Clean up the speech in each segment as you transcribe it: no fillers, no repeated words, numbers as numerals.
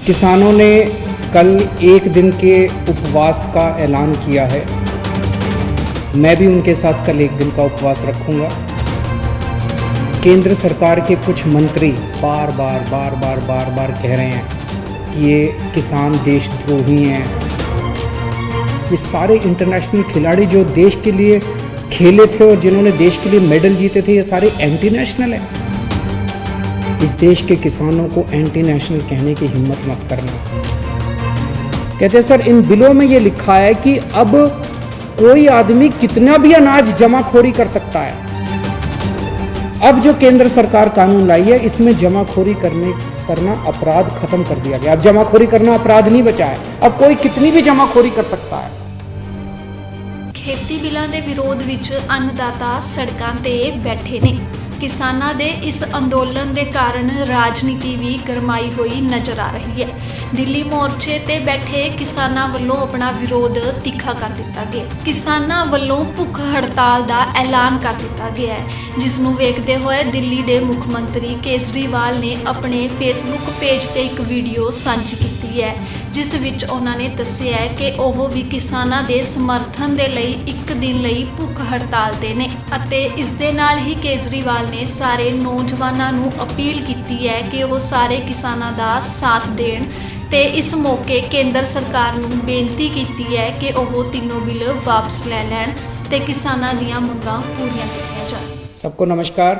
किसानों ने कल एक दिन के उपवास का ऐलान किया है। मैं भी उनके साथ कल एक दिन का उपवास रखूंगा। केंद्र सरकार के कुछ मंत्री बार बार कह रहे हैं कि ये किसान देशद्रोही हैं। ये सारे इंटरनेशनल खिलाड़ी जो देश के लिए खेले थे और जिन्होंने देश के लिए मेडल जीते थे, ये सारे एंटी नेशनल हैं। इस देश के किसानों को एंटी नेशनल कहने की हिम्मत मत करना। कहते सर, इन बिलों में ये लिखा है कि अब कोई आदमी कितना भी अनाज जमाखोरी कर सकता है। अब जो केंद्र सरकार कानून लाई है, इसमें जमाखोरी करना अपराध खत्म कर दिया गया। अब जमाखोरी करना अपराध नहीं बचा है। अब कोई कितनी भी जमाखोरी कर सकता है। खेती बिलों के विरोध विच अन्नदाता सड़कों पर बैठे ने। किसानां दे इस अंदोलन के कारण राजनीति भी गरमाई हुई नजर आ रही है। दिल्ली मोर्चे ते बैठे किसानां वल्लों अपना विरोध तीखा कर दिता गया। किसानां वल्लों भुख हड़ताल का ऐलान कर दिता गया है, जिसनूं वेखदे होए दिल्ली के मुख्यमंत्री केजरीवाल ने अपने फेसबुक पेज ते एक वीडियो साझी की है, जिस विच उन्होंने दस्सिया है कि वह भी किसानां दे समर्थन दे लई एक दिन लई भुख हड़ताल ते ने। अते इस दे नाल ही केजरीवाल ने सारे नौजवानों नूं अपील की है कि वह सारे किसानां दा साथ देण ते इस मौके केंद्र सरकार नूं बेनती की है कि वह तीनों बिल वापस लै लैण ते किसानां दीयां मंगां पूरीआं कीतियां जाण। सबको नमस्कार।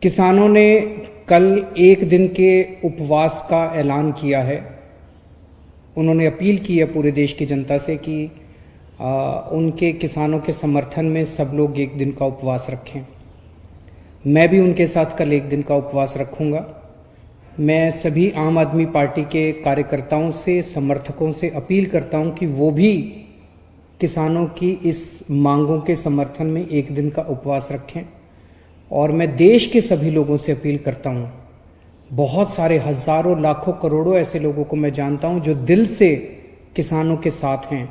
किसानों ने कल एक दिन के उपवास का ऐलान किया है। उन्होंने अपील की है पूरे देश की जनता से कि उनके किसानों के समर्थन में सब लोग एक दिन का उपवास रखें। मैं भी उनके साथ कल एक दिन का उपवास रखूंगा। मैं सभी आम आदमी पार्टी के कार्यकर्ताओं से, समर्थकों से अपील करता हूं कि वो भी किसानों की इस मांगों के समर्थन में एक दिन का उपवास रखें। और मैं देश के सभी लोगों से अपील करता हूं, बहुत सारे हजारों लाखों करोड़ों ऐसे लोगों को मैं जानता हूं जो दिल से किसानों के साथ हैं।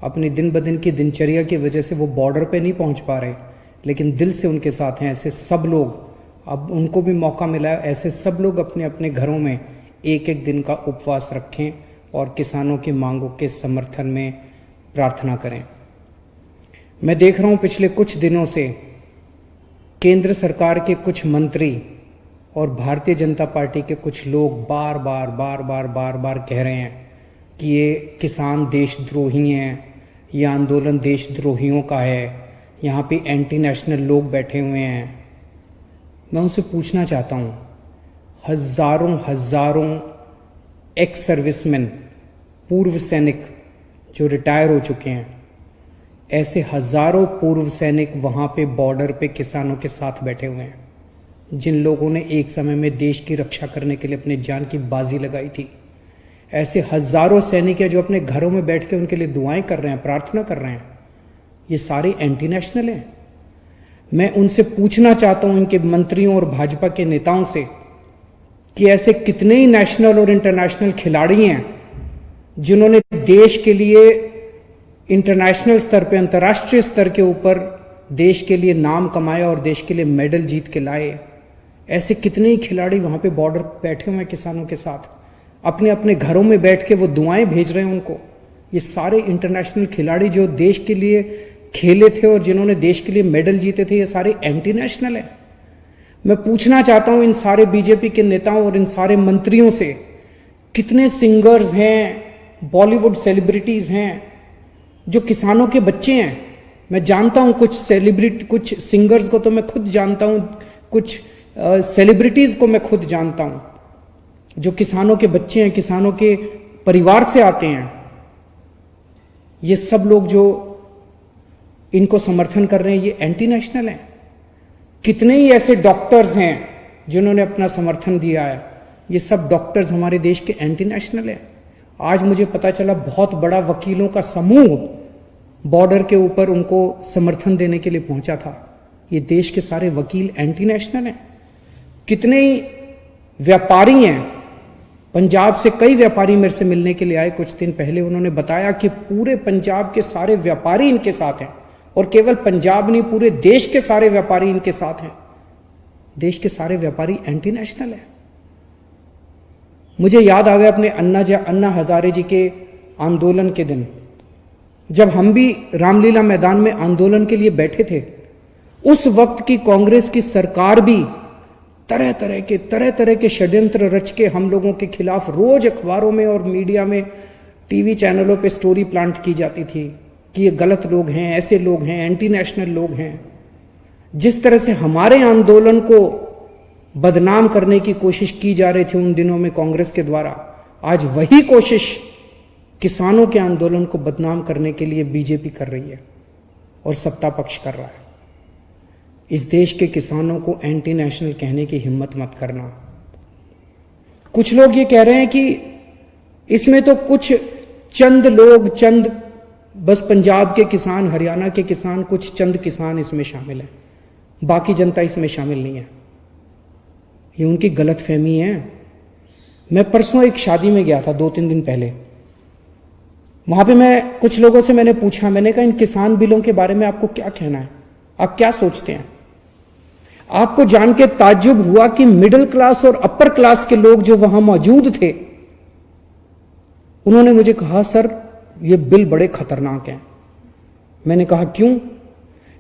अपनी दिन ब दिन की दिनचर्या की वजह से वो बॉर्डर पे नहीं पहुंच पा रहे, लेकिन दिल से उनके साथ हैं। ऐसे सब लोग, अब उनको भी मौका मिला है, ऐसे सब लोग अपने अपने घरों में एक एक दिन का उपवास रखें और किसानों की मांगों के समर्थन में प्रार्थना करें। मैं देख रहा हूं पिछले कुछ दिनों से केंद्र सरकार के कुछ मंत्री और भारतीय जनता पार्टी के कुछ लोग बार बार कह रहे हैं कि ये किसान देशद्रोही हैं, ये आंदोलन देशद्रोहियों का है, यहाँ पे एंटी नेशनल लोग बैठे हुए हैं। मैं उनसे पूछना चाहता हूँ, हजारों एक्स सर्विसमैन, पूर्व सैनिक जो रिटायर हो चुके हैं, ऐसे हजारों पूर्व सैनिक वहाँ पे बॉर्डर पे किसानों के साथ बैठे हुए हैं, जिन लोगों ने एक समय में देश की रक्षा करने के लिए अपनी जान की बाजी लगाई थी। ऐसे हजारों सैनिक हैं जो अपने घरों में बैठ के उनके लिए दुआएं कर रहे हैं, प्रार्थना कर रहे हैं। ये सारे एंटी नेशनल हैं। मैं उनसे पूछना चाहता हूं, इनके मंत्रियों और भाजपा के नेताओं से, कि ऐसे कितने ही नेशनल और इंटरनेशनल खिलाड़ी हैं जिन्होंने देश के लिए इंटरनेशनल स्तर पे, अंतर्राष्ट्रीय स्तर के ऊपर देश के लिए नाम कमाया और देश के लिए मेडल जीत के लाए। ऐसे कितने ही खिलाड़ी वहां पे बॉर्डर बैठे हुए हैं किसानों के साथ, अपने अपने घरों में बैठ के वो दुआएं भेज रहे हैं उनको। ये सारे इंटरनेशनल खिलाड़ी जो देश के लिए खेले थे और जिन्होंने देश के लिए मेडल जीते थे, ये सारे एंटी नेशनल हैं। मैं पूछना चाहता हूं इन सारे बीजेपी के नेताओं और इन सारे मंत्रियों से, कितने सिंगर्स हैं, बॉलीवुड सेलिब्रिटीज हैं जो किसानों के बच्चे हैं। मैं जानता हूं कुछ सिंगर्स को तो मैं खुद जानता हूं, कुछ सेलिब्रिटीज को मैं खुद जानता हूं जो किसानों के बच्चे हैं, किसानों के परिवार से आते हैं। ये सब लोग जो इनको समर्थन कर रहे हैं, ये एंटी नेशनल हैं। कितने ही ऐसे डॉक्टर्स हैं जिन्होंने अपना समर्थन दिया है, ये सब डॉक्टर्स हमारे देश के एंटी नेशनल हैं। आज मुझे पता चला बहुत बड़ा वकीलों का समूह बॉर्डर के ऊपर उनको समर्थन देने के लिए पहुंचा था। ये देश के सारे वकील एंटी नेशनल हैं। कितने ही व्यापारी हैं, पंजाब से कई व्यापारी मेरे से मिलने के लिए आए कुछ दिन पहले। उन्होंने बताया कि पूरे पंजाब के सारे व्यापारी इनके साथ हैं, और केवल पंजाब नहीं, पूरे देश के सारे व्यापारी इनके साथ हैं। देश के सारे व्यापारी एंटी नेशनल है। मुझे याद आ गया अपने अन्ना हजारे जी के आंदोलन के दिन, जब हम भी रामलीला मैदान में आंदोलन के लिए बैठे थे। उस वक्त की कांग्रेस की सरकार भी तरह तरह के षड्यंत्र रच के हम लोगों के खिलाफ रोज अखबारों में और मीडिया में, टीवी चैनलों पे स्टोरी प्लांट की जाती थी कि ये गलत लोग हैं, ऐसे लोग हैं, एंटी नेशनल लोग हैं। जिस तरह से हमारे आंदोलन को बदनाम करने की कोशिश की जा रही थी उन दिनों में कांग्रेस के द्वारा, आज वही कोशिश किसानों के आंदोलन को बदनाम करने के लिए बीजेपी कर रही है और सत्ता पक्ष कर रहा है। इस देश के किसानों को एंटी नेशनल कहने की हिम्मत मत करना। कुछ लोग ये कह रहे हैं कि इसमें तो कुछ चंद लोग, बस पंजाब के किसान, हरियाणा के किसान, कुछ चंद किसान इसमें शामिल हैं, बाकी जनता इसमें शामिल नहीं है। ये उनकी गलतफहमी है। मैं परसों एक शादी में गया था 2-3 दिन पहले। वहां पे मैं कुछ लोगों से मैंने पूछा, मैंने कहा इन किसान बिलों के बारे में आपको क्या कहना है, आप क्या सोचते हैं? आपको जान के ताज्जुब हुआ कि मिडिल क्लास और अपर क्लास के लोग जो वहां मौजूद थे, उन्होंने मुझे कहा सर ये बिल बड़े खतरनाक हैं। मैंने कहा क्यों?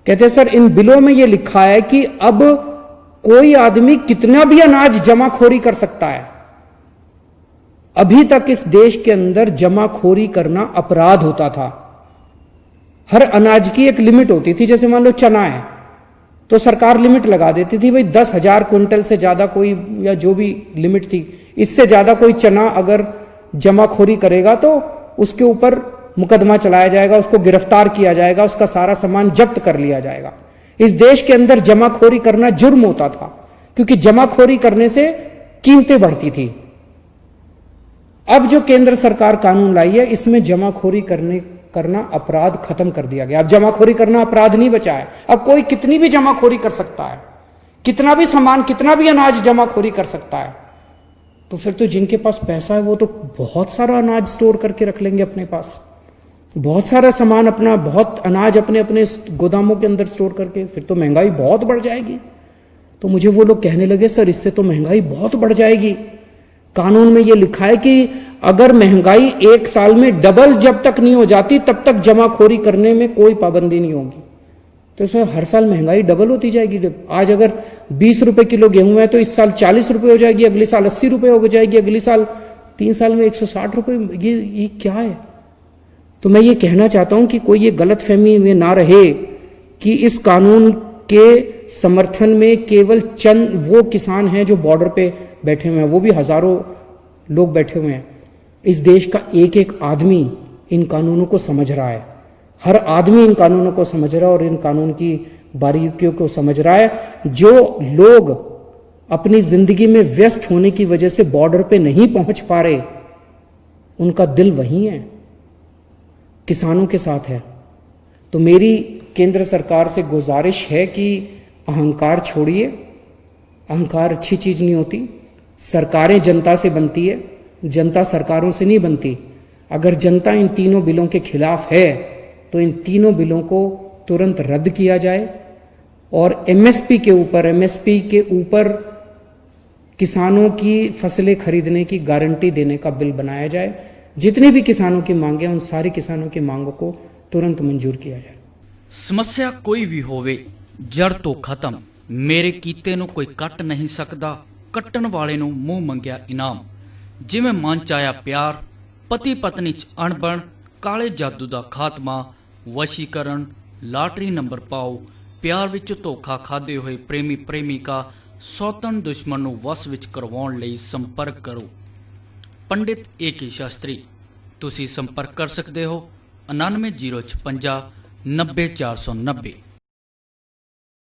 कहते सर इन बिलों में यह लिखा है कि अब कोई आदमी कितना भी अनाज जमाखोरी कर सकता है। अभी तक इस देश के अंदर जमाखोरी करना अपराध होता था। हर अनाज की एक लिमिट होती थी। जैसे मान लो चना है तो सरकार लिमिट लगा देती थी, भाई 10,000 क्विंटल से ज्यादा कोई, या जो भी लिमिट थी, इससे ज्यादा कोई चना अगर जमाखोरी करेगा तो उसके ऊपर मुकदमा चलाया जाएगा, उसको गिरफ्तार किया जाएगा, उसका सारा सामान जब्त कर लिया जाएगा। इस देश के अंदर जमाखोरी करना जुर्म होता था, क्योंकि जमाखोरी करने से कीमतें बढ़ती थी। अब जो केंद्र सरकार कानून लाई है, इसमें जमाखोरी करना अपराध खत्म कर दिया गया। अब जमाखोरी करना अपराध नहीं बचा है। अब कोई कितनी भी जमाखोरी कर सकता है, कितना भी सामान, कितना भी अनाज जमाखोरी कर सकता है। तो फिर तो जिनके पास पैसा है वो तो बहुत सारा अनाज स्टोर करके रख लेंगे अपने पास, बहुत सारा सामान अपना, बहुत अनाज अपने अपने गोदामों के अंदर स्टोर करके। फिर तो महंगाई बहुत बढ़ जाएगी। तो मुझे वो लोग कहने लगे सर इससे तो महंगाई बहुत बढ़ जाएगी। कानून में ये लिखा है कि अगर महंगाई 1 साल में डबल जब तक नहीं हो जाती तब तक जमाखोरी करने में कोई पाबंदी नहीं होगी। तो सर हर साल महंगाई डबल होती जाएगी। आज अगर 20 रुपए किलो गेहूं है तो इस साल 40 रुपए हो जाएगी, अगले साल 80 रुपए हो जाएगी, अगले साल 3 साल में 160 रुपए। ये क्या है? तो मैं ये कहना चाहता हूं कि कोई ये गलतफहमी में ना रहे कि इस कानून के समर्थन में केवल चंद वो किसान हैं जो बॉर्डर पे बैठे हुए हैं, वो भी हजारों लोग बैठे हुए हैं। इस देश का एक एक आदमी इन कानूनों को समझ रहा है। हर आदमी इन कानूनों को समझ रहा है और इन कानून की बारीकियों को समझ रहा है। जो लोग अपनी जिंदगी में व्यस्त होने की वजह से बॉर्डर पे नहीं पहुंच पा रहे, उनका दिल वहीं है, किसानों के साथ है। तो मेरी केंद्र सरकार से गुजारिश है कि अहंकार छोड़िए। अहंकार अच्छी चीज नहीं होती। सरकारें जनता से बनती है, जनता सरकारों से नहीं बनती। अगर जनता इन तीनों बिलों के खिलाफ है तो इन तीनों बिलों को तुरंत रद्द किया जाए और एमएसपी के ऊपर किसानों की फसलें खरीदने की गारंटी देने का बिल बनाया जाए। जितनी भी किसानों की मांगे उन सारे किसानों की मांगों को तुरंत मंजूर किया जाए। समस्या कोई भी होवे, जड़ तो खत्म। मेरे कीते ਨੂੰ ਕੋਈ ਕੱਟ ਨਹੀਂ ਸਕਦਾ, ਕੱਟਣ ਵਾਲੇ ਨੂੰ ਮੂੰਹ ਮੰਗਿਆ ਇਨਾਮ। ਜਿਵੇਂ ਮਨ ਚ ਆਇਆ ਪਿਆਰ, ਪਤੀ ਪਤਨੀ ਚ ਅਣਬਣ, ਕਾਲੇ ਜਾਦੂ ਦਾ ਖਾਤਮਾ, ਵਸ਼ੀਕਰਨ, ਲਾਟਰੀ ਨੰਬਰ ਪਾਓ। ਪਿਆਰ ਵਿੱਚ ਧੋਖਾ ਖਾਦੇ ਹੋਏ ਪ੍ਰੇਮੀ ਪ੍ਰੇਮਿਕਾ ਸੌਤਨ ਦੁਸ਼ਮਣ ਨੂੰ ਵਸ ਵਿੱਚ ਕਰਵਾਉਣ ਲਈ ਸੰਪਰਕ ਕਰੋ। ਪੰਡਿਤ ਏਕੇ ਸ਼ਾਸਤਰੀ। ਤੁਸੀਂ ਸੰਪਰਕ ਕਰ ਸਕਦੇ ਹੋ 9905 90490।